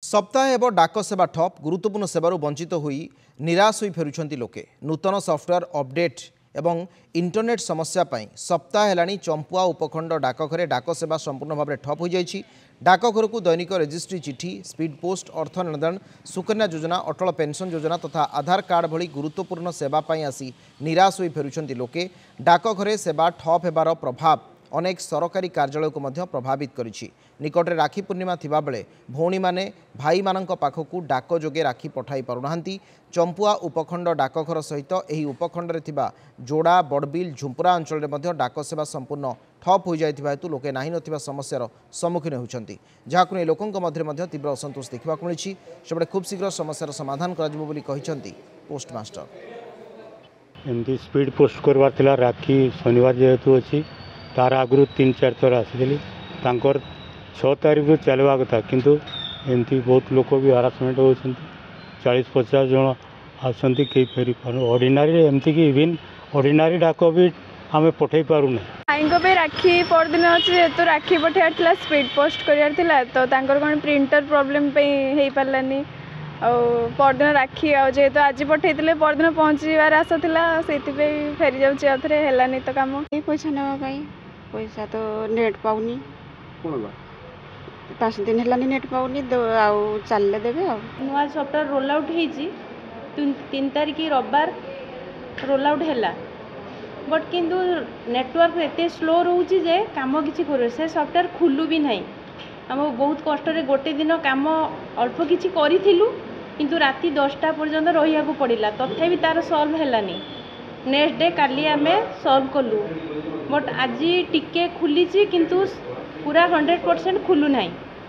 सप्ताह एवं डाक सेवा ठप गुरुत्वपूर्ण सेवार वंचित हुई निराश हो फेरुंट लोके नूतन सॉफ्टवेयर अपडेट एवं इंटरनेट समस्या पई सप्ताह हेलाणी चंपुआ उपखंड डाकघरे डाक सेवा संपूर्ण भाव में ठप हो जाइछि। डाकघर को दैनिक रेजिस्ट्री चिठी स्पीड पोस्ट अर्थ निर्धारण सुकन्या योजना अटल पेंशन योजना तथा आधार कार्ड भली गुरुत्वपूर्ण सेवा पई आसी निराश हो फेरुंट लोके डाकघरे सेवा ठप हेबार प्रभाव अनेक सरकारी कार्यालय को मध्य प्रभावित करिछि। निकटरे राखी पूर्णिमा थिबा बेले भौणी माने भाई मानक पाखकु डाक जोगे राखी पठाई पारुनाहांती। चंपुआ उपखंड डाकघर सहित एही उपखंड रे थिबा जोड़ा बड़बिल झुंपुरा अंचल रे मध्य डाक सेवा संपूर्ण ठप हो जाइथिबा हेतु लोके नाही नथिबा समस्यार सम्मुखीन होउछंती, जाहाकु नै लोकंक मध्य मध्य तीव्र असंतोष देखिबाकु मिलिछि। सेबडे खूब शीघ्र समस्यार समाधान कराजिबो बोली कहिसंती पोस्टमास्टर। एमती स्पीड पोस्ट करवार थिला राखी शनिवार जेहेतु अछि तार आगु 3-4 थर आसी 6 तारीख चलवा कथा किंतु एमती बहुत लोक भी हारासमेंट होती 40-50 जन आसती कई फेरी पार ऑर्डिनरी एमती कि इवन ऑर्डिनरी डाक भी आम पठे पारूना भाई को राखी परदिन अच्छे जेहतु राखी पठार स्पीड पोस्ट करार तो कौन प्रिंटर प्रोब्लेम हो पारानी परदिन राखी जेहेतु आज पठे परदिन पहुँचार आशा से फेरी जाऊे तो कम पैसा नापी पैसा तो नेट पाऊनी 5 दिन है नेट पाऊनी चल देवे नुआ सफ्टवेयर रोल आउट होती 3 तारीख रविवार रोल आउट है बट किंतु नेटवर्क एत स्लो रोचे जे कम किसी कर से सफ्टवेयर खुलू भी ना आम बहुत कष्ट गोटे दिन कम अल्प किसी करूँ किंतु राति 10टा पर्यंत रहा पड़ा तथापि तार सल्व है नेक्स्ट डे काली आम सल्व कलु बट आज टिके खुली किंतु पूरा 100% खुलू ना।